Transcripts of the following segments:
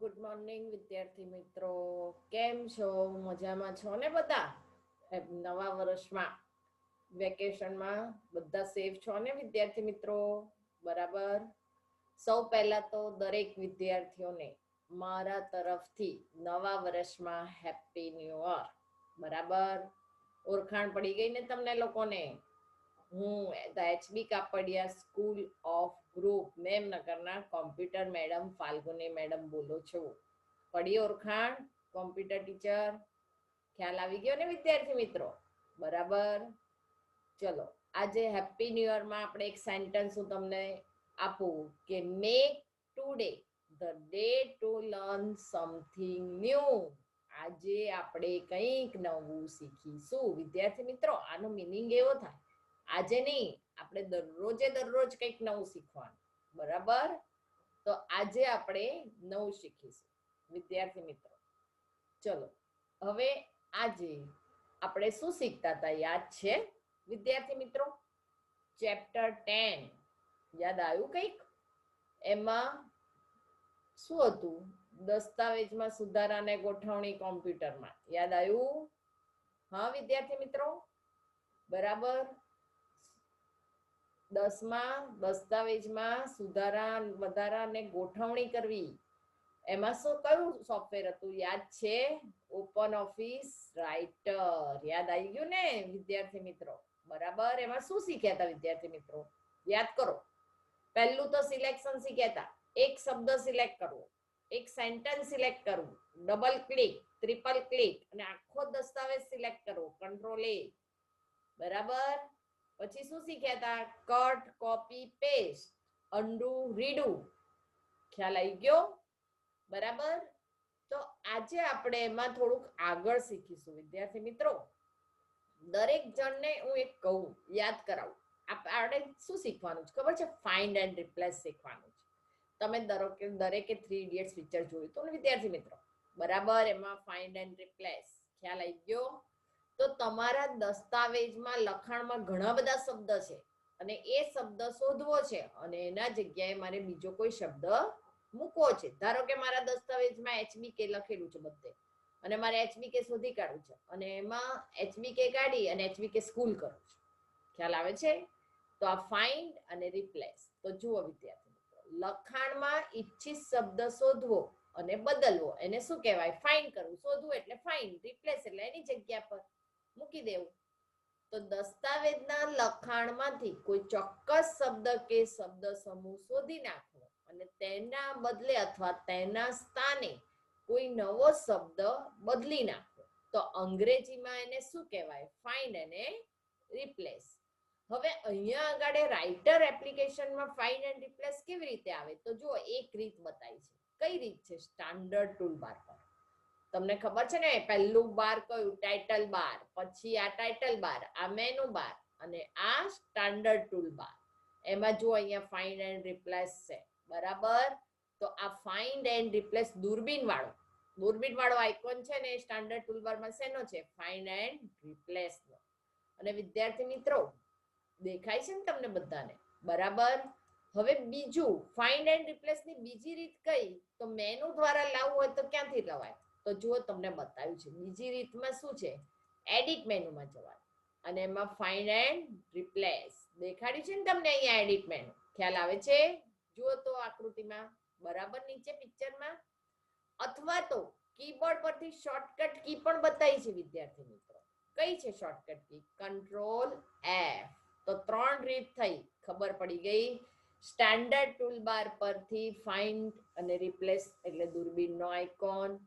Good morning વિદ્યાર્થી મિત્રો. કેમ છો? મજામાં છો ને બધા? નવા વર્ષમાં વેકેશનમાં બધા સેફ છો ને વિદ્યાર્થી મિત્રો? બરાબર. સૌ પહેલા તો દરેક વિદ્યાર્થીઓને મારા તરફથી નવા વર્ષમાં હેપી ન્યૂ યર. બરાબર. ઓળખાણ પડી ગઈ ને તમને લોકોને? હું HB Kapadia school of group મેમનગરના કોમ્પ્યુટર મેડમ ફાલ્ગુની મેડમ બોલું છું. પડી ઓળખાણ? કોમ્પ્યુટર ટીચર ખ્યાલ આવી ગયો ને વિદ્યાર્થી મિત્રો? બરાબર. ચલો, આજે હેપી ન્યૂ યરમાં આપણે એક સેન્ટેન્સ હું તમને આપું કે make today the day to learn something new. આજે આપણે કંઈક નવું શીખીશું વિદ્યાર્થી મિત્રો. આનો મિનિંગ એવો થાય, આજે નહીં, આપણે દરરોજ કંઈક નવું શીખવાનું. બરાબર. તો આજે આપણે નવું શીખીશું વિદ્યાર્થી મિત્રો. ચલો, હવે આજે આપણે શું શીખતા હતા યાદ છે વિદ્યાર્થી મિત્રો? ચેપ્ટર 10 યાદ આવ્યું કંઈક? એમાં શું હતું? દસ્તાવેજમાં સુધારા અને ગોઠવણી કોમ્પ્યુટરમાં. યાદ આવ્યું? હા વિદ્યાર્થી મિત્રો, બરાબર. 10માં દસ્તાવેજમાં સુધારા વધારા અને ગોઠવણી કરવી. એમાં શું કયું સોફ્ટવેર હતું યાદ છે? Open office writer. યાદ આવી ગયું ને વિદ્યાર્થી મિત્રો? બરાબર. એમાં શું શીખ્યા હતા વિદ્યાર્થી મિત્રો? યાદ કરો. પહેલું તો સિલેક્શન શીખ્યા હતા. એક શબ્દ સિલેક્ટ કરવો, એક સેન્ટેન્સ સિલેક્ટ કરવું, ડબલ ક્લિક, ટ્રિપલ ક્લિક અને આખો દસ્તાવેજ સિલેક્ટ કરવો, કંટ્રોલ A. બરાબર. પછી શું શીખ્યા હતા? Cut, copy, paste, undo, redo. ખ્યાલ આવી ગયો? બરાબર. તો આજે આપણે એમાં થોડુંક આગળ શીખીશું વિદ્યાર્થી મિત્રો. દરેક જણને હું એક કહું, યાદ કરાવું. આપણે શું શીખવાનું છે ખબર છે? ફાઇન્ડ એન્ડ રિપ્લેસ શીખવાનું છે. તમે દરેકે 3 ઇડિયટ્સ પિક્ચર જોયું તો ને વિદ્યાર્થી મિત્રો? બરાબર. એમાં ફાઇન્ડ એન્ડ રિપ્લેસ ખ્યાલ આવી ગયો? તો તમારા દસ્તાવેજમાં લખાણમાં ઘણા બધા શબ્દ છે અને એ શબ્દ શોધવો છે અને એના જગ્યાએ મારે બીજો કોઈ શબ્દ મૂકવો છે. ધારો કે મારા દસ્તાવેજમાં HBK લખેલું છે બધે અને મારે HBK શોધી કાઢવું છે અને એમાં HBK કાઢી અને HBK સ્કૂલ કરું છું. ખ્યાલ આવે છે? તો આ ફાઇન્ડ અને રિપ્લેસ. તો જુઓ વિદ્યાર્થી મિત્રો, લખાણમાં ઈચ્છિત શબ્દ શોધવો અને બદલવો એને શું કહેવાય? ફાઇન્ડ કરવું. શોધવું એટલે ફાઇન્ડ, રિપ્લેસ એટલે એની જગ્યા પર મૂકી દેવું. તો દસ્તાવેજના લખાણમાંથી કોઈ ચોક્કસ શબ્દ કે શબ્દ સમૂહ શોધી નાખવો અને તેના બદલે અથવા તેના સ્થાને કોઈ નવો શબ્દ બદલી નાખવો. તો અંગ્રેજીમાં એને શું કહેવાય? ફાઇન્ડ અને રિપ્લેસ. હવે અહીંયા આગળ રાઇટર એપ્લિકેશનમાં ફાઇન્ડ એન્ડ રિપ્લેસ કેવી રીતે આવે? તો જુઓ, એક રીત બતાવી છે. કઈ રીત છે? સ્ટાન્ડર્ડ ટૂલ બાર પર. તમને ખબર છે ને, પહેલું બાર કયું? ટાઇટલ બાર. પછી આ ટાઇટલ બાર, આ મેનુ બાર અને આ સ્ટાન્ડર્ડ ટૂલ બાર. એમાં જો અહીંયા ફાઇન્ડ એન્ડ રિપ્લેસ છે. બરાબર. તો આ ફાઇન્ડ એન્ડ રિપ્લેસ દૂરબીન વાળો આઇકોન છે ને સ્ટાન્ડર્ડ ટૂલબારમાં શેનો છે? ફાઇન્ડ એન્ડ રિપ્લેસ નો. અને વિદ્યાર્થી મિત્રો, દેખાય છે ને તમને બધાને? બરાબર. હવે બીજું ફાઇન્ડ એન્ડ રિપ્લેસ ની બીજી રીત કઈ? તો મેનુ દ્વારા લાવવું હોય તો ક્યાંથી લવાય? તો જુઓ, તમને બતાવ્યું છે. બીજી રીતમાં શું છે? એડિટ મેનુમાં જવાનું અને એમાં ફાઇન્ડ એન્ડ રિપ્લેસ દેખાડ્યું છે ને તમને અહીંયા એડિટ મેનુ. ખ્યાલ આવે છે? જુઓ તો આકૃતિમાં, બરાબર, નીચે પિક્ચરમાં. અથવા તો કીબોર્ડ પરથી શોર્ટકટ કી પણ બતાવી છે વિદ્યાર્થી મિત્રો. કઈ છે શોર્ટકટ કી? Control F. તો 3 રીત થઈ, ખબર પડી ગઈ? સ્ટાન્ડર્ડ ટૂલબાર પરથી ફાઇન્ડ અને રિપ્લેસ એટલે દૂરબીનનો આઇકોન.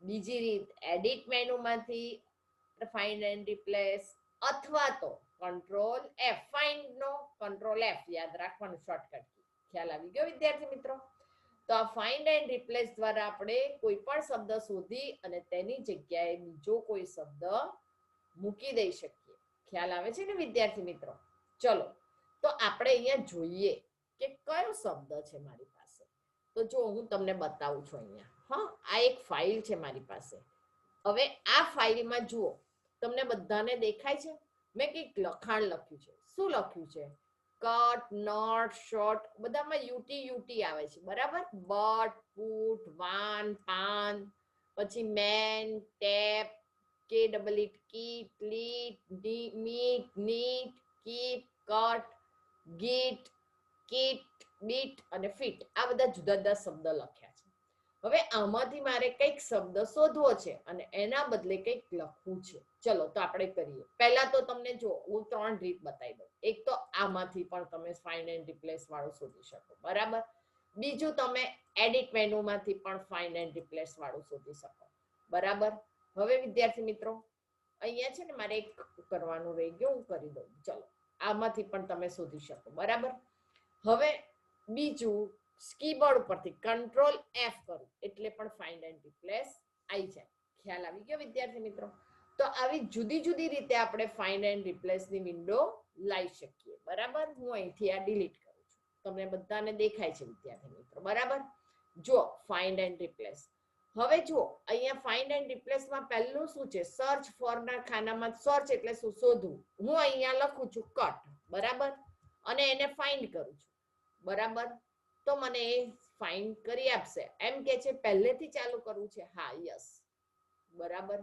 બીજી રીત એડિટ મેનુમાંથી ફાઇન્ડ એન્ડ રિપ્લેસ અથવા તો કંટ્રોલ F. ફાઇન્ડ નો કંટ્રોલ F યાદ રાખવાનું શોર્ટકટ કી. ખ્યાલ આવી ગયો વિદ્યાર્થી મિત્રો? તો આ ફાઇન્ડ એન્ડ રિપ્લેસ દ્વારા આપણે કોઈ પણ શબ્દ શોધી અને તેની જગ્યાએ બીજો કોઈ શબ્દ મૂકી દઈ શકીએ. ખ્યાલ આવે છે ને વિદ્યાર્થી મિત્રો? ચલો, તો આપણે અહીંયા જોઈએ કે કયો શબ્દ છે મારી પાસે. તો જો હું તમને બતાવું છું અહીંયા. હા, આ એક ફાઇલ છે મારી પાસે. હવે આ ફાઇલમાં જુઓ, તમને બધાને દેખાય છે? મેં કંઈક લખાણ લખ્યું છે. શું લખ્યું છે? કટ, નટ, શોર્ટ બધામાં યુટી યુટી આવે છે બરાબર. બટ, પુટ, વાન, પાન, પછી મેન, ટેપ, કે double it, kit, lit, meet, neat, keep, cut, git, kit, bit અને ફિટ. આ બધા જુદા જુદા શબ્દ લખ્યા છે. હવે આમાંથી મારે કંઈક શબ્દ શોધવો છે અને એના બદલે કંઈક લખવું છે. ચલો તો આપણે કરીએ. પહેલા તો તમને જો હું 3 રીત બતાવી દઉં. એક તો આમાંથી પણ તમે ફાઇન્ડ એન્ડ રિપ્લેસ વાળું શોધી શકો બરાબર. બીજું તમે એડિટ મેનુમાંથી પણ ફાઇન્ડ એન્ડ રિપ્લેસ વાળું શોધી શકો બરાબર. હવે વિદ્યાર્થી મિત્રો અહીંયા છે ને મારે એક કરવાનું રહી ગયું, હું કરી દઉં. ચલો આમાંથી પણ તમે શોધી શકો બરાબર. હવે બીજું કીબોર્ડ ઉપરથી કંટ્રોલ F કરું એટલે પણ ફાઇન્ડ એન્ડ રિપ્લેસ આવી જાય. ખ્યાલ આવી ગયો વિદ્યાર્થી મિત્રો. તો આવી જુદી જુદી રીતે આપણે ફાઇન્ડ એન્ડ રિપ્લેસની વિન્ડો લાવી શકીએ બરાબર. હું અહીંથી આ ડિલીટ કરું છું. તમને બધાને દેખાય છે વિદ્યાર્થી મિત્રો બરાબર. જો ફાઇન્ડ એન્ડ રિપ્લેસ. હવે જુઓ અહીંયા ફાઇન્ડ એન્ડ રિપ્લેસમાં પહેલું શું છે, સર્ચ ફોરના ખાનામાં સર્ચ એટલે શું, શોધવું. હું અહીંયા લખું છું કટ બરાબર અને એને ફાઇન્ડ કરું છું બરાબર. તો મને એ ફાઇન્ડ કરી આપશે. એમ કે છે પહેલેથી ચાલુ કરવું છે, હા યસ બરાબર.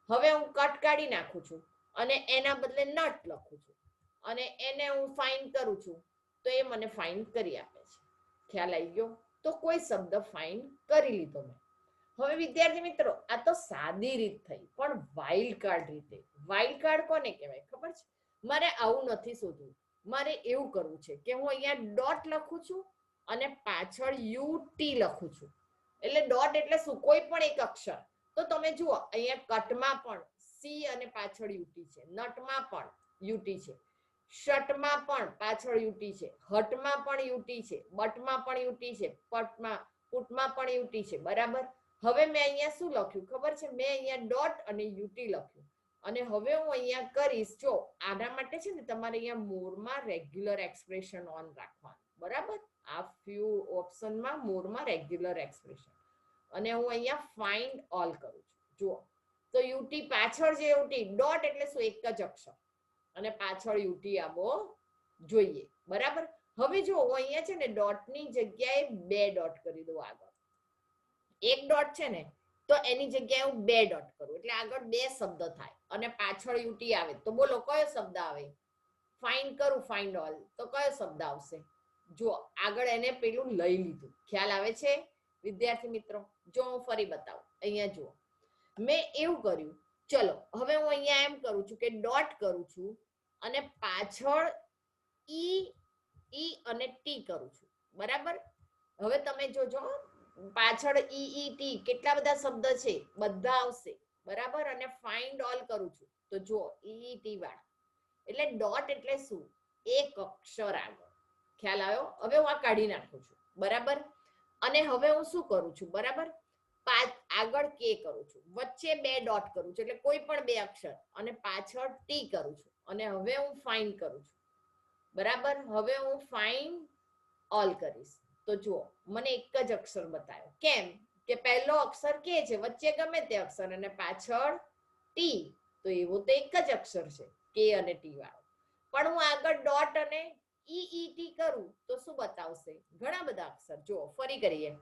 હવે હું કટ કાઢી નાખું છું અને એના બદલે નટ લખું છું અને એને હું ફાઇન્ડ કરું છું તો એ મને ફાઇન્ડ કરી આપે છે. ખ્યાલ આવી ગયો. તો કોઈ શબ્દ ફાઇન્ડ કરી લીધો મેં. હવે વિદ્યાર્થી મિત્રો આ તો સાદી રીત થઈ, પણ વાઇલ્ડ કાર્ડ રીતે. વાઇલ્ડ કાર્ડ કોને કહેવાય ખબર છે? મારે આવું નથી શોધવું. મારે એવું કરવું છે કે હું અહીંયા ડોટ લખું છું અને પાછળ યુટી લખું છું. એટલે ડોટ એટલે શું, કોઈ પણ એક અક્ષર. તો તમે જુઓ અહીંયા કટમાં પણ સી અને પાછળ યુટી છે, નટમાં પણ યુટી છે, શટમાં પણ પાછળ યુટી છે, હટમાં પણ યુટી છે, બટમાં પણ યુટી છે, પુટમાં પણ યુટી છે બરાબર. હવે મેં અહીંયા શું લખ્યું ખબર છે? મેં અહીંયા ડોટ અને યુટી લખ્યું. અને હવે હું અહીંયા કરીશ, જો આના માટે છે ને તમારે અહીંયા મોરમાં રેગ્યુલર એક્સપ્રેશન ઓન રાખવાનું બરાબર. આ ફ્યુ ઓપ્શનમાં મોરમાં રેગ્યુલર એક્સપ્રેશન અને હું અહીંયા ફાઇન્ડ ઓલ કરું છું. જુઓ તો યુટી પાછળ જે યુટી, ડોટ એટલે શું, એક જ અક્ષર અને પાછળ યુટી આવો જોઈએ બરાબર. હવે જો હું અહીંયા છે ને ડોટની જગ્યાએ 2 ડોટ કરી દઉં. આગળ એક ડોટ છે ને તો એની જગ્યાએ હું 2 ડોટ કરું એટલે આગળ 2 શબ્દ થાય અને પાછળ યુટી આવે. તો બોલો કયો શબ્દ આવે? ફાઇન્ડ કરું ફાઇન્ડ ઓલ તો કયો શબ્દ આવશે? જો આગળ એને પેલું લઈ લીધું. ખ્યાલ આવે છે વિદ્યાર્થી મિત્રો? જો હું ફરી બતાવું. અહીંયા જુઓ મેં એવું કર્યું. ચલો હવે હું અહીંયા એમ કરું છું કે ડોટ કરું છું અને પાછળ ઈ અને ટી કરું છું બરાબર. હવે તમે જોજો પાછળ ટી કેટલા બધા શબ્દ છે, બધા આવશે બરાબર. અને ફાઇન્ડ ઓલ કરું છું તો જો ટી વાળા એટલે ડોટ એટલે શું, એક અક્ષર આગળ. ખ્યાલ આવ્યો? હવે હું આ કાઢી નાખું છું બરાબર. અને હવે હું શું કરું છું બરાબર, આગળ કે કરું છું, વચ્ચે 2 ડોટ કરું છું એટલે કોઈ પણ 2 અક્ષર અને પાછળ ટી કરું છું અને હવે હું ફાઇન્ડ કરું છું બરાબર. હવે હું ફાઇન્ડ ઓલ કરીશ તો જુઓ મને એક જ અક્ષર બતાવ્યો. કેમ કે પહેલો અક્ષર કે છે, વચ્ચે ગમે તે અક્ષર અને પાછળ ટી. તો એવો તો એક જ અક્ષર છે કે અને ટી વાળો. પણ હું આગળ ડોટ અને ટી કરું તો શું બતાવશે? ઘણા બધા અક્ષર. જુઓ ફરી કરીએ.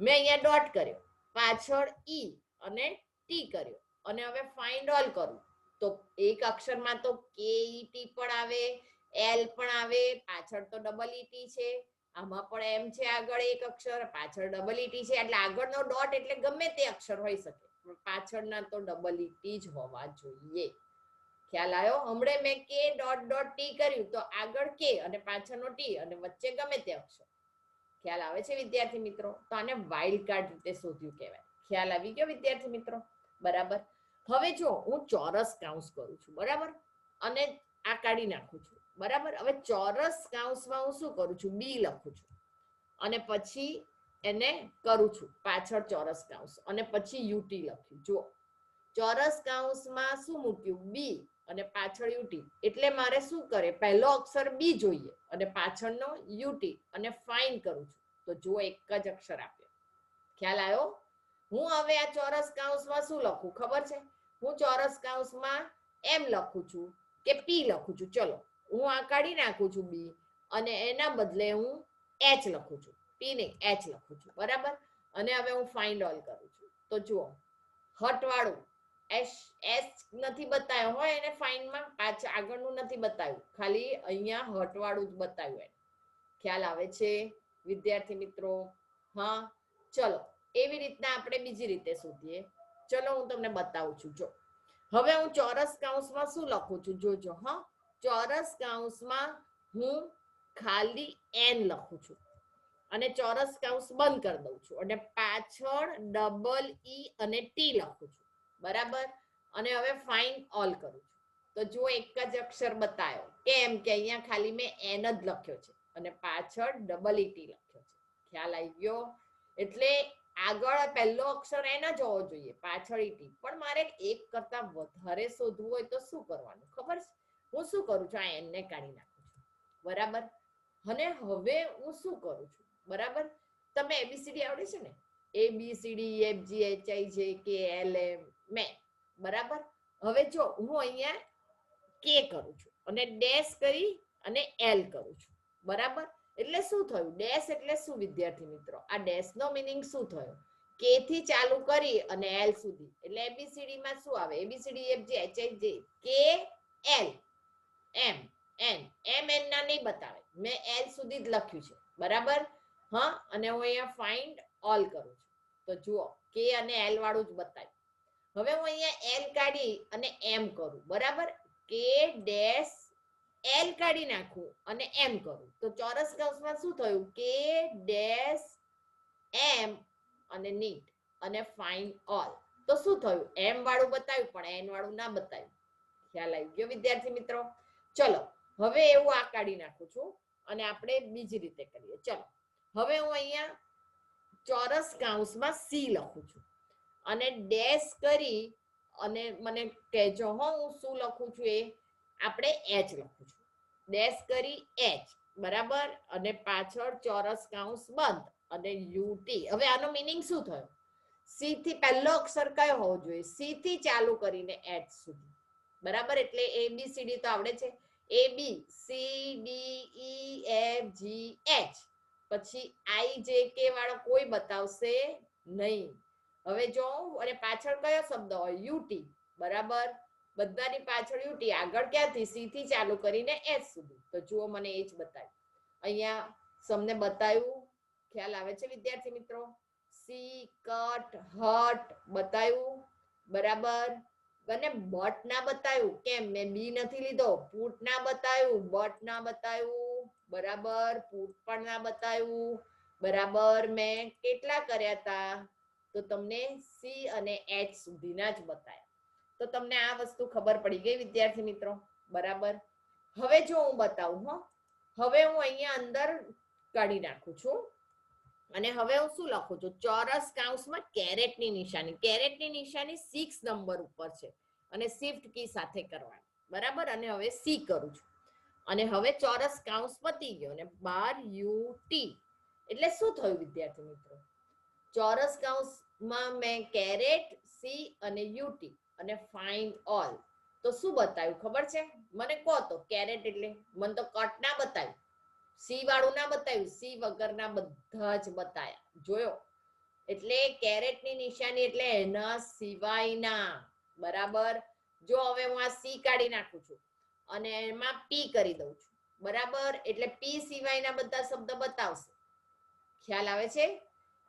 મેં અહીંયા ડોટ કર્યો, પાછળ ઈ અને ટી કર્યો અને હવે ફાઇન્ડ ઓલ કરું તો એક અક્ષરમાં તો કે ટી પણ આવે, એલ પણ આવે, પાછળ તો ડબલ ટી છે, આમાં પણ એમ છે આગળ એક અક્ષર, પાછળ ડબલ ટી છે. એટલે આગળનો ડોટ એટલે ગમે તે અક્ષર હોઈ શકે, પાછળના તો ડબલ ટી જ હોવા જોઈએ. ખ્યાલ આવ્યો? હમણે મેં કે ડોટ ડોટ ટી કર્યું તો આગળ કે અને પાછળનો ટી અને વચ્ચે ગમે તે અક્ષર. ખ્યાલ આવે છે વિદ્યાર્થી મિત્રો? તો આને વાઇલ્ડ કાર્ડ રીતે શોધ્યું કહેવાય. ખ્યાલ આવી ગયો વિદ્યાર્થી મિત્રો? બરાબર. હવે જો હું ચોરસ કૌંસ કરું છું બરાબર અને આ કાઢી નાખું છું બરાબર. હવે ચોરસ કૌંસમાં હું શું કરું છું, બી લખું છું અને પછી એને કરું છું પાછળ ચોરસ કૌંસ અને પછી યુટી લખ્યું. જો ચોરસ કૌંસમાં શું મૂક્યું, બી અને પાછળ યુટી. એટલે મારે શું કરે, પહેલો અક્ષર બી જોઈએ અને પાછળનો યુટી અને ફાઇન્ડ કરું છું તો જો એક જ અક્ષર આપ્યો. ખ્યાલ આવ્યો? હું હવે આ ચોરસ કૌંસમાં શું લખું ખબર છે? હું ચોરસ કૌંસમાં એમ લખું છું કે પી લખું છું. ચલો હું આ કાઢી નાખું છું બી અને એના બદલે હું એચ લખું છું, પી નહીં એચ લખું છું, બરાબર. અને હવે હું ફાઇન્ડ ઓલ કરું છું. તો જુઓ હટવાળું એસ એસ નથી બતાવ્યો હોય એને ફાઇન્ડમાં, પાછળ આગળનું નથી બતાવ્યું, ખાલી અહીંયા હટવાળું જ બતાવ્યું એને. ખ્યાલ આવે છે વિદ્યાર્થી મિત્રો? હા, ચલો એવી રીતના આપણે બીજી રીતે શોધીએ. ચલો હું તમને બતાવું છું. જો હવે હું ચોરસ કૌંસમાં શું લખું છું જોજો. હા, ચોરસ કૌંસમાં હું ખાલી એન લખું છું અને ચોરસ કૌંસ બંધ કરી દઉં છું અને પાછળ ડબલ ઈ અને ટી લખું છું, બરાબર. અને હવે ફાઇન્ડ ઓલ કરું છું. તો જો એક જ અક્ષર બતાવ્યો, કેમ કે અહીંયા ખાલી મેં એન જ લખ્યો છે અને પાછળ ડબલ ઈ ટી લખ્યો છે. ખ્યાલ આવી ગયો? એટલે આગળ પહેલો અક્ષર એન જ હોવો જોઈએ, પાછળ ઈ ટી. પણ મારે એક કરતા વધારે શોધવું હોય તો શું કરવાનું ખબર છે? હું શું કરું છું, આ એનને કાઢી નાખું છું, બરાબર. અને હવે હું શું કરું છું, બરાબર. તમે એબીસીડી આવડે છે ને? ABCD EFGHIJ KLM મેં, બરાબર. હવે જો હું અહીંયા કે કરું છું અને ડેશ કરી અને એલ કરું છું, બરાબર. એટલે શું થયું? ડેશ એટલે શું વિદ્યાર્થી મિત્રો? આ ડેશ નો મીનિંગ શું થયો? કે થી ચાલુ કરી અને એલ સુધી. એટલે એબીસીડી માં શું આવે? A B C D EFGHIJ K L M N M N ના નહીં બતાવે, મેં એલ સુધી જ લખ્યું છે, બરાબર. હા, અને હું અહીંયા ફાઇન્ડ ઓલ કરું છું. તો જુઓ કે અને એલ વાળું જ બતાવ્યું. હવે હું અહીંયા એલ કાઢી અને એમ કરું, બરાબર. કે ડેશ એલ કાઢી નાખું અને એમ કરું તો ચોરસ કૌંસમાં શું થયું? કે ડેશ એમ અને નીટ અને ફાઇન્ડ ઓલ. તો શું થયું? એમ વાળું બતાવ્યું પણ એન વાળું ના બતાવ્યું. ખ્યાલ આવી ગયો વિદ્યાર્થી મિત્રો? ચલો હવે એવું આ કાઢી નાખું છું અને આપણે બીજી રીતે કરીએ. ચલો હવે હું અહીંયા ચોરસ કૌંસમાં સી લખું છું અને ડેશ કરી અને મને કહેજો હો હું શું લખું છું. એ આપણે એચ લખું છું, ડેશ કરી એચ, બરાબર. અને પાછળ ચોરસ કૌંસ બંધ અને યુટી. હવે આનો મીનિંગ શું થયો? સી થી પહેલો અક્ષર કયો હોવો જોઈએ? સી થી ચાલુ કરીને એચ સુધી, બરાબર. એટલે ABCD તો આવડે છે, ABCDEFGH. પછી IJK વાળો કોઈ બતાવશે નહીં. હવે જો અને પાછળ કયો શબ્દ હોય? યુટી, બરાબર. બધાની પાછળ યુટી, આગળ ક્યાંથી? સી થી ચાલુ કરીને એચ સુધી. તો જુઓ મને એ જ બતાવ્યું અહીંયા, તમને બતાવ્યું. ખ્યાલ આવે છે વિદ્યાર્થી મિત્રો? સી કટ હટ બતાવ્યું, બરાબર. અને બટ ના બતાવ્યું, કેમ? મેં બી નથી લીધો. પુટ ના બતાવ્યું, બટ ના બતાવ્યું, બરાબર. પુટ પણ ના બતાવ્યું, બરાબર. મેં કેટલા કર્યા હતા? તો તમને સી અને એચ સુધીના જ બતાવ્યા. તો તમને આ વસ્તુ ખબર પડી ગઈ વિદ્યાર્થી મિત્રો, બરાબર. હવે જો હું બતાવું, હવે હું અહીંયા અંદર કાઢી નાખું છું અને હવે હું શું લખું છું? ચોરસ કૌંસમાં કેરેટની નિશાની. કેરેટની નિશાની 6 નંબર ઉપર છે અને શિફ્ટ કી સાથે કરવાની, બરાબર. અને હવે સી કરું છું અને હવે ચોરસ કૌંસ પતી ગયો અને 12 યુટી. એટલે શું થયું વિદ્યાર્થી મિત્રો? ચોરસ કૌંસમાં મેં કેરેટ, સી અને યુટી અને ફાઇન્ડ ઓલ. તો શું બતાવ્યું ખબર છે? મને કહો તો. કેરેટ એટલે મને તો કટ ના બતાવ્યું, સી વાળું ના બતાવ્યું, સી વગરના બધા જ બતાયા. જોયો? એટલે કેરેટની નિશાની એટલે એના સિવાયના, બરાબર. જો હવે હું આ સી કાઢી નાખું છું અને એમાં પી કરી દઉં છું, બરાબર. એટલે પી સિવાયના બધા શબ્દ બતાવશે. ખ્યાલ આવે છે?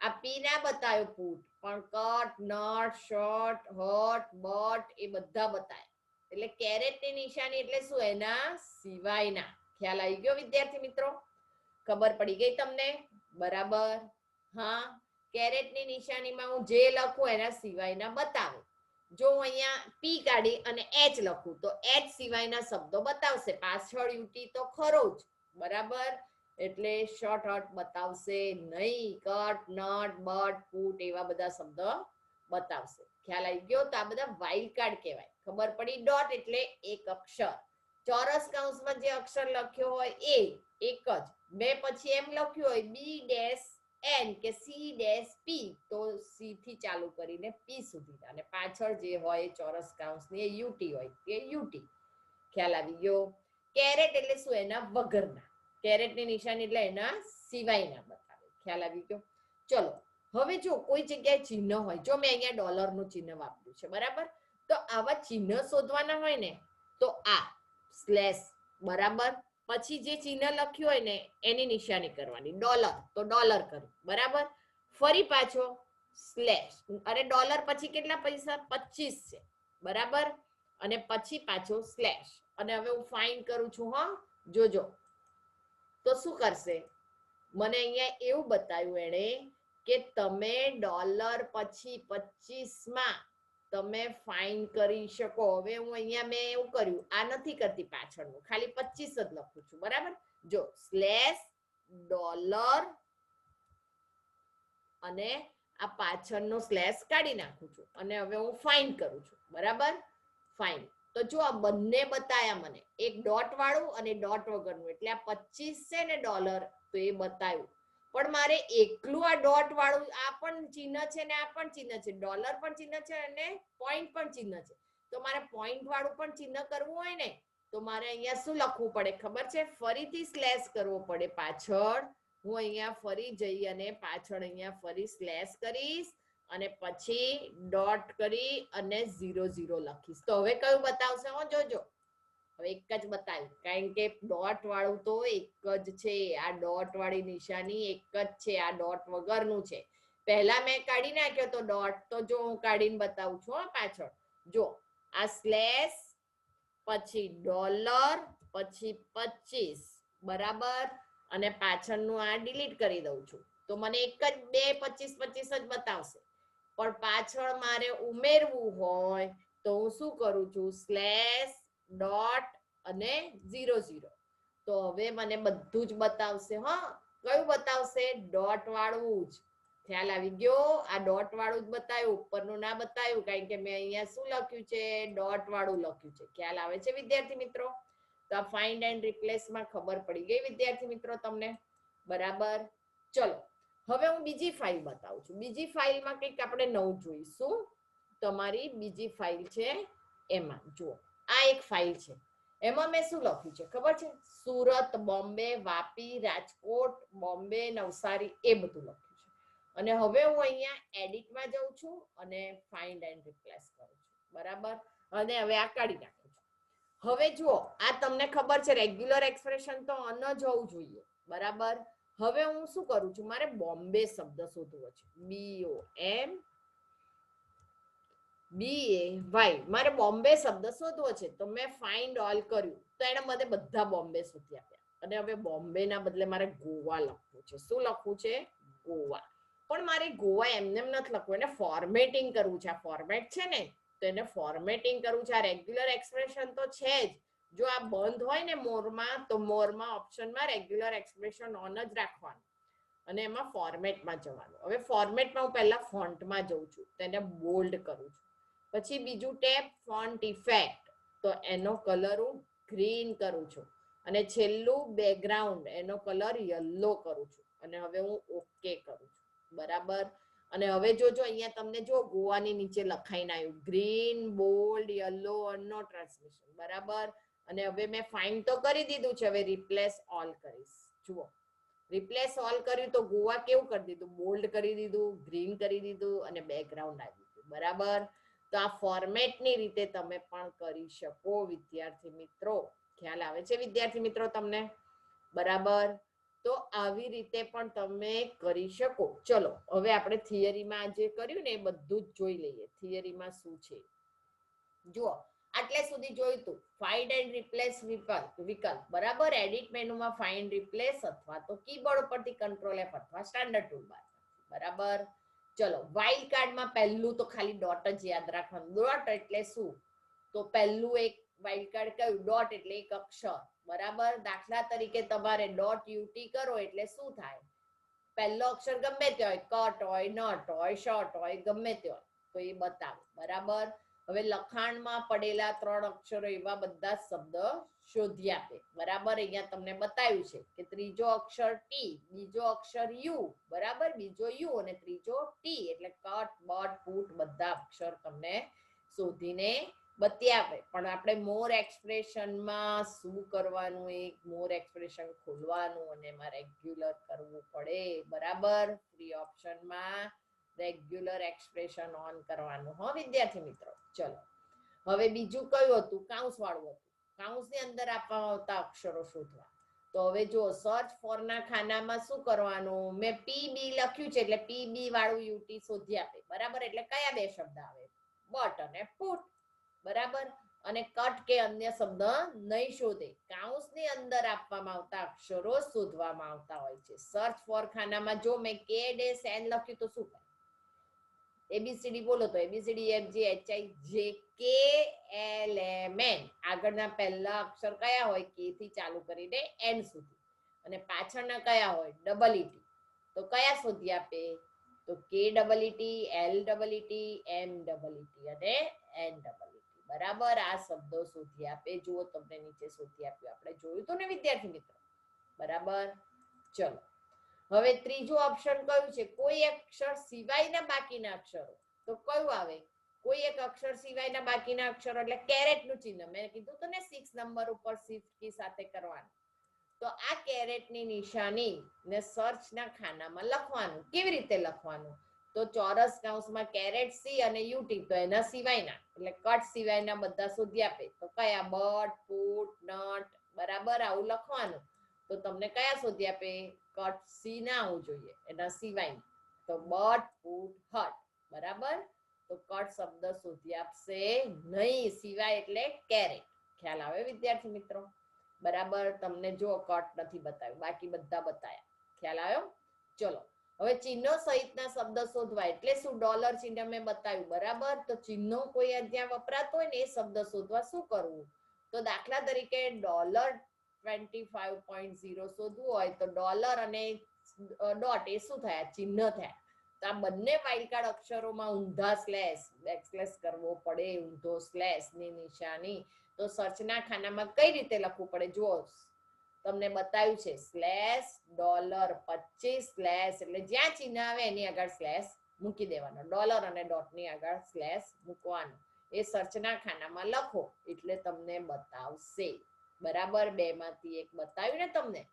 આ પી ના બતાવ્યો પુટ, પણ cut, nut, shirt, hut, but એ બધા બતાય. એટલે કેરેટની નિશાની એટલે શું? એના સિવાયના. ખ્યાલ આવી ગયો વિદ્યાર્થી મિત્રો? ખબર પડી ગઈ તમને? બરાબર. હા, કેરેટની નિશાનીમાં હું જે લખું એના સિવાયના બતાવે. જો હું અહીંયા પી કાઢી અને એચ લખું તો એચ સિવાયના શબ્દો બતાવશે. પાછળ યુટી તો ખરો જ, બરાબર. એટલે શોર્ટ હટ બતાવશે નહીં. કટ, નટ, બટ, પુટ એવા બધા શબ્દ બતાવશે. ખ્યાલ આવી ગયો? તો આ બધા વાઇલ્ડ કાર્ડ કહેવાય. ખબર પડી? ડોટ એટલે એક અક્ષર. ચોરસ કૌંસમાં જે અક્ષર લખ્યો હોય એ એક જ. મેં પછી એમ લખ્યું હોય B dash N K C dash P, તો સી થી ચાલુ કરીને પી સુધી, અને પાછળ જે હોય ચોરસ કૌંસની એ યુટી હોય કે યુટી. ખ્યાલ આવી ગયો? કેરેટ એટલે શું? એના વગરના. કેરેટની નિશાની એટલે એના સિવાયના બતાવે. ખ્યાલ આવી ગયો? ચલો હવે જો કોઈ જગ્યાએ ચિહ્ન હોય, જો મેં અહીંયા ડોલરનું ચિહ્ન વાપર્યું છે, બરાબર, તો આવા ચિહ્ન શોધવાના હોય ને તો આ સ્લેશ, બરાબર, પછી જે ચિહ્ન લખ્યું હોય ને એની નિશાની કરવાની, ડોલર તો ડોલર કર્યું, બરાબર, ફરી પાછો સ્લેશ, અરે ડોલર પછી કેટલા પૈસા 25 છે, બરાબર, અને પછી પાછો સ્લેશ, અને હવે હું ફાઇન કરું છું, હા જોજો તો શું કરશે, મને અહીંયા એવું બતાવ્યું એણે કે તમે ડોલર પછી 25 માં તમે ફાઇન કરી શકો. હવે હું અહીંયા મેં એવું કર્યું, આ નથી કરતી પાછળનું, ખાલી 25 જ લખું છું, બરાબર, જો સ્લેશ ડોલર અને આ પાછળનો સ્લેશ કાઢી નાખું છું અને હવે હું ફાઇન કરું છું, બરાબર, ફાઇન. તો જો આ બંને બતાયા મને, એક ડોટ વાળું અને ડોટ વગરનું, એટલે આ 25 છે ને ડોલર તો એ બતાવ્યું, પણ મારે એકલું આ ડોટ વાળું, આ પણ ચિહ્ન છે ને આ પણ ચિહ્ન છે, ડોલર પણ ચિહ્ન છે અને પોઈન્ટ પણ ચિહ્ન છે, તો મારે પોઈન્ટ વાળું પણ ચિહ્ન કરવું હોય ને તો મારે અહીંયા શું લખવું પડે ખબર છે, ફરીથી સ્લેશ કરવો પડે પાછળ. હું અહીંયા ફરી જઈ અને પાછળ અહીંયા ફરી સ્લેશ કરીશ અને પછી ડોટ કરી અને 00 લખીશ. તો હવે કયું બતાવશે, હો જોજો, હવે એક જ બતાવ્યું, કારણ કે ડોટ વાળું તો એક જ છે, આ ડોટ વાળી નિશાની એક જ છે, આ ડોટ વગરનું છે. પહેલા મેં કાઢી નાખ્યો તો ડોટ, તો જો હું કાઢીને બતાવું છું પાછળ, જો આ સ્લેશ પછી ડોલર પછી 25, બરાબર, અને પાછળનું આ ડિલીટ કરી દઉં છું, તો મને એક જ 2 25 25 જ બતાવશે, પણ પાછળ મારે ઉમેરવું હોય તો હું શું કરું છું, સ્લેશ ડોટ અને 00. તો હવે મને બધું જ બતાવશે, હા કયું બતાવશે, ડોટ વાળું જ. ખ્યાલ આવી ગયો, આ ડોટ વાળું જ બતાવ્યું, ઉપરનું ના બતાવ્યું, કારણ કે મેં અહીંયા શું લખ્યું છે, ડોટ વાળું લખ્યું છે. ખ્યાલ આવે છે વિદ્યાર્થી મિત્રો? તો આ ફાઇન્ડ એન્ડ રિપ્લેસમાં ખબર પડી ગઈ વિદ્યાર્થી મિત્રો તમને, બરાબર. ચલો હવે હું બીજી ફાઇલ બતાવું છું. બીજી ફાઇલમાં કંઈક આપણે નવું જોઈશું. તમારી બીજી ફાઇલ છે એમાં જુઓ, આ એક ફાઇલ છે, એમાં મેં શું લખ્યું છે ખબર છે, સુરત, બોમ્બે, વાપી, રાજકોટ, બોમ્બે, નવસારી એ બધું લખ્યું છે. અને હવે હું અહીંયા એડિટમાં જાઉં છું અને ફાઇન્ડ એન્ડ રિપ્લેસ કરું છું, બરાબર, અને હવે આ કાઢી નાખું છું. હવે જુઓ, આ તમને ખબર છે રેગ્યુલર એક્સપ્રેશન તો ન જ હોવું જોઈએ, બરાબર. હવે હું શું કરું છું, મારે બોમ્બે શબ્દ શોધવો છે, BOMBAY, મારે બોમ્બે શબ્દ શોધવો છે, તો મેં ફાઇન્ડ ઓલ કર્યું તો એને મને બધા બોમ્બે શોધી આપ્યા, અને હવે બોમ્બે ના બદલે મારે ગોવા લખવું છે. શું લખવું છે, ગોવા. પણ મારે ગોવા એમને એમ નથી લખવું, એને ફોર્મેટિંગ કરવું છે. આ ફોર્મેટ છે ને તો એને ફોર્મેટિંગ કરવું છે. આ રેગ્યુલર એક્સપ્રેશન તો છે જ, જો આ બંધ હોય ને મોરમાં, તો મોરમાં ઓપ્શનમાં રેગ્યુલર એક્સપ્રેશન ઓન જ રાખવાનું અને એમાં ફોર્મેટમાં જવાનું. હવે ફોર્મેટમાં હું પહેલા ફોન્ટમાં જઉં છું, તેને બોલ્ડ કરું છું, પછી બીજું ટેબ ફોન્ટ ઇફેક્ટ, તો એનો કલર હું ગ્રીન કરું છું, અને છેલ્લું બેકગ્રાઉન્ડ, એનો કલર યલો કરું છું, અને હવે હું ઓકે કરું છું, બરાબર. અને હવે જોજો અહીંયા તમને જો ગોવાની નીચે લખાઈને આવ્યું, ગ્રીન બોલ્ડ યલો નો ટ્રાન્સલેશન, બરાબર. અને હવે મેં ફાઇન્ડ તો કરી દીધું છે, હવે રિપ્લેસ ઓલ કરીશ. જુઓ, રિપ્લેસ ઓલ કર્યું તો ગોવા કેવું કરી દીધું, બોલ્ડ કરી દીધું, ગ્રીન કરી દીધું અને બેકગ્રાઉન્ડ આવી ગયું, બરાબર. તો આ ફોર્મેટની રીતે તમે પણ કરી શકો વિદ્યાર્થી મિત્રો. ખ્યાલ આવે છે વિદ્યાર્થી મિત્રો તમને, બરાબર. તો આવી રીતે પણ તમે કરી શકો. ચલો હવે આપણે થિયરીમાં જે કર્યું ને એ બધું જ જોઈ લઈએ, થિયરીમાં શું છે. જુઓ, આટલે સુધી જોયું તું ફાઇન્ડ એન્ડ રિપ્લેસ વિકલ્પ, બરાબર. એડિટ મેનુમાં ફાઇન્ડ રિપ્લેસ અથવા તો કીબોર્ડ ઉપરથી કંટ્રોલ F અથવા સ્ટાન્ડર્ડ ટૂલબાર, બરાબર. ચલો વાઇલ્ડ કાર્ડમાં પહેલું તો ખાલી ડોટ જ યાદ રાખવાનું. ડોટ એટલે શું, તો પહેલું એક વાઇલ્ડ કાર્ડ કયું, ડોટ એટલે એક અક્ષર, બરાબર. દાખલા તરીકે તમારે ડોટ યુટી કરો એટલે શું થાય, પહેલો અક્ષર ગમે તે હોય, કટ હોય, નટ હોય, શોર્ટ હોય, ગમે તે હોય તો એ બતાવે, બરાબર. હવે લખાણમાં પડેલા 3 અક્ષરો એવા બધા શબ્દ શોધી આપે, બરાબર. અહીંયા તમને બતાવ્યું છે કે ત્રીજો અક્ષર ટી, બીજો અક્ષર યુ, બરાબર, બીજો યુ અને ત્રીજો ટી, એટલે કટ, બટ, પુટ બધા અક્ષર તમને શોધીને બતાવે, પણ આપણે મોર એક્સપ્રેશનમાં શું કરવાનું, એક મોર એક્સપ્રેશન ખોલવાનું અને એમાં રેગ્યુલર કરવું પડે, બરાબર. ફ્રી ઓપ્શનમાં રેગ્યુલર એક્સપ્રેશન ઓન કરવાનું હો વિદ્યાર્થી મિત્રો. ચલો હવે બીજું કયું હતું, કાઉન્સ વાળું હતું. કાઉન્સની અંદર આપવામાં આવતા અક્ષરો શોધવા. તો હવે જો સર્ચ ફોર ના ખાનામાં શું કરવાનું, મેં પીબી લખ્યું છે એટલે પીબી વાળું યુટી શોધી આપે, બરાબર. એટલે કયા બે શબ્દ આવે, બટ અને પુટ, બરાબર. અને કટ કે અન્ય શબ્દ નહીં શોધે. કાઉન્સની અંદર આપવામાં આવતા અક્ષરો શોધવામાં આવતા હોય છે. સર્ચ ફોર ખાનામાં જો મેં કે ડેશ એન લખ્યું તો શું થાય, એબીસીડી બોલો તો A B C D F G H I J K L M N. આગળના પહેલા અક્ષર કયા હોય, કે થી ચાલુ કરીને એન સુધી, અને પાછળના કયા હોય, ડબલ ઈટી. તો કયા શોધી આપે, તો K double E T, L double E T, M double E T અને એન ડબલ ઈટી, બરાબર. આ શબ્દો શોધી આપે. જુઓ તમને નીચે શોધી આપ્યું, આપણે જોયું તો ને વિદ્યાર્થી મિત્રો, બરાબર. ચલો હવે ત્રીજું ઓપ્શન કયું છે, કોઈ અક્ષર સિવાયના બાકીના અક્ષરો. તો કયું આવે, કોઈ એક અક્ષર સિવાયના બાકીના અક્ષરો, એટલે કેરેટ નું ચિહ્ન. મેં કીધું તો ને 6 નંબર ઉપર શિફ્ટ કી સાથે કરવાનું. તો આ કેરેટની નિશાની ને સર્ચના ખાનામાં લખવાનું. કેવી રીતે લખવાનું, તો ચોરસ કૌંસમાં કેરેટ સી અને યુટી, તો એના સિવાયના એટલે કટ સિવાયના બધા શોધી આપે. તો કયા, બટ, પુટ, નટ, બરાબર. આવું લખવાનું. તો તમને કયા શોધી આપે, કટ સી ના આવવું જોઈએ, એના સિવાય. તો બટ, પુટ, હટ, બરાબર. તો કટ શબ્દ શોધી આપશે નહીં, સિવાય એટલે કેરેટ. ખ્યાલ આવે વિદ્યાર્થી મિત્રો, બરાબર. તમને જો કટ નથી બતાવ્યું, બાકી બધા બતાયા. ખ્યાલ આવ્યો. ચલો હવે ચિહ્નો સહિતના શબ્દ શોધવા. એટલે શું, ડોલર ચિહ્ન મેં બતાવ્યું, બરાબર. તો ચિહ્નો કોઈ જ્યાં વપરાતો હોય ને એ શબ્દ શોધવા શું કરવું, તો દાખલા તરીકે ડોલર 25.0 શોધવું હોય તો ડોલર અને ડોટ એ શું થયા, ચિહ્ન થયા. તો આ બંને વાઇલ્ડકાર્ડ અક્ષરોમાં ઊંધા સ્લેશ, બેકસ્લેશ કરવો પડે, ઊંધો સ્લેશ ની નિશાની. તો સર્ચના ખાનામાં કઈ રીતે લખવું પડે, જુઓ તમને બતાવ્યું છે, સ્લેશ ડોલર 25 સ્લેશ, એટલે જ્યાં ચિહ્ન આવે એની આગળ સ્લેશ મૂકી દેવાનો, ડોલર અને ડોટ ની આગળ સ્લેશ મૂકવાનો. એ સર્ચના ખાનામાં લખો એટલે તમને બતાવશે, બરાબર. બે માંથી એક બતાવ્યું ને તમને,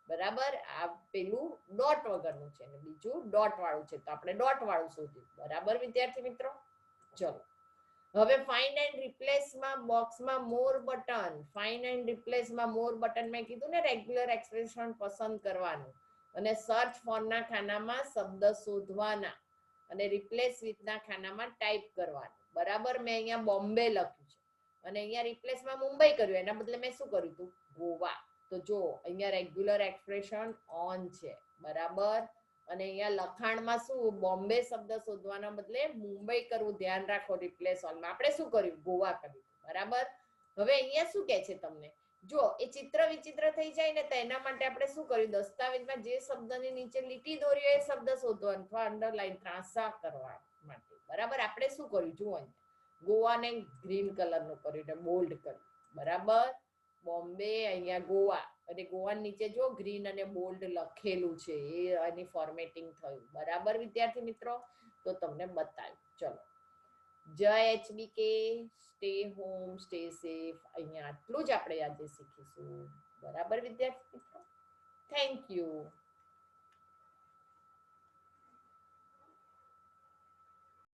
બરાબર. આ પેલું ડોટ વગરનું છે ને બીજું ડોટ વાળું છે, તો આપણે ડોટ વાળું શોધ્યું, બરાબર વિદ્યાર્થી મિત્રો. ચલો હવે ફાઇન્ડ એન્ડ રિપ્લેસમાં બોક્સમાં મોર બટન. ફાઇન્ડ એન્ડ રિપ્લેસમાં મોર બટન મેં કીધું ને, રેગ્યુલર એક્સપ્રેશન પસંદ કરવાનું અને સર્ચ ફોરના ખાનામાં શબ્દ શોધવાના અને રિપ્લેસ વિથના ખાનામાં ટાઈપ કરવાનું, બરાબર. મેં અહીંયા બોમ્બે લખ્યું છે અને અહીંયા રિપ્લેસમાં મુંબઈ કર્યું, એના બદલે મેં શું કર્યું હતું, ગોવા. તો જો અહીંયા રેગ્યુલર એક્સપ્રેશન ઓન છે, બરાબર. અને અહીંયા લખાણમાં શું, બોમ્બે શબ્દ શોધવાના બદલે મુંબઈ કરવું, ધ્યાન રાખો. રિપ્લેસ ઓનમાં આપણે શું કર્યું, ગોવા કર્યું, બરાબર. હવે અહીંયા શું કહે છે તમને, જો એ ચિત્ર વિચિત્ર થઈ જાય ને, તો એના માટે આપણે શું કર્યું, દસ્તાવેજમાં જે શબ્દની નીચે લીટી દોરી હોય એ શબ્દ શોધવાનો અથવા અંડરલાઈન ત્રાંસા કરવા માટે, બરાબર. આપણે શું કર્યું, જુઓ અહીંયા ગોવાને ગ્રીન કલરનું કર્યું એટલે બોલ્ડ કર્યું, બરાબર. બોમ્બે અહીંયા ગોવા, અને ગોવા નીચે જો ગ્રીન અને બોલ્ડ લખેલું છે, એ એની ફોર્મેટિંગ થયું, બરાબર વિદ્યાર્થી મિત્રો. તો તમને બતાવ્યું. ચલો જય HBK, stay home, stay safe. અહીંયા આટલું જ આપણે આજે શીખીશું, બરાબર વિદ્યાર્થી મિત્રો. Thank you.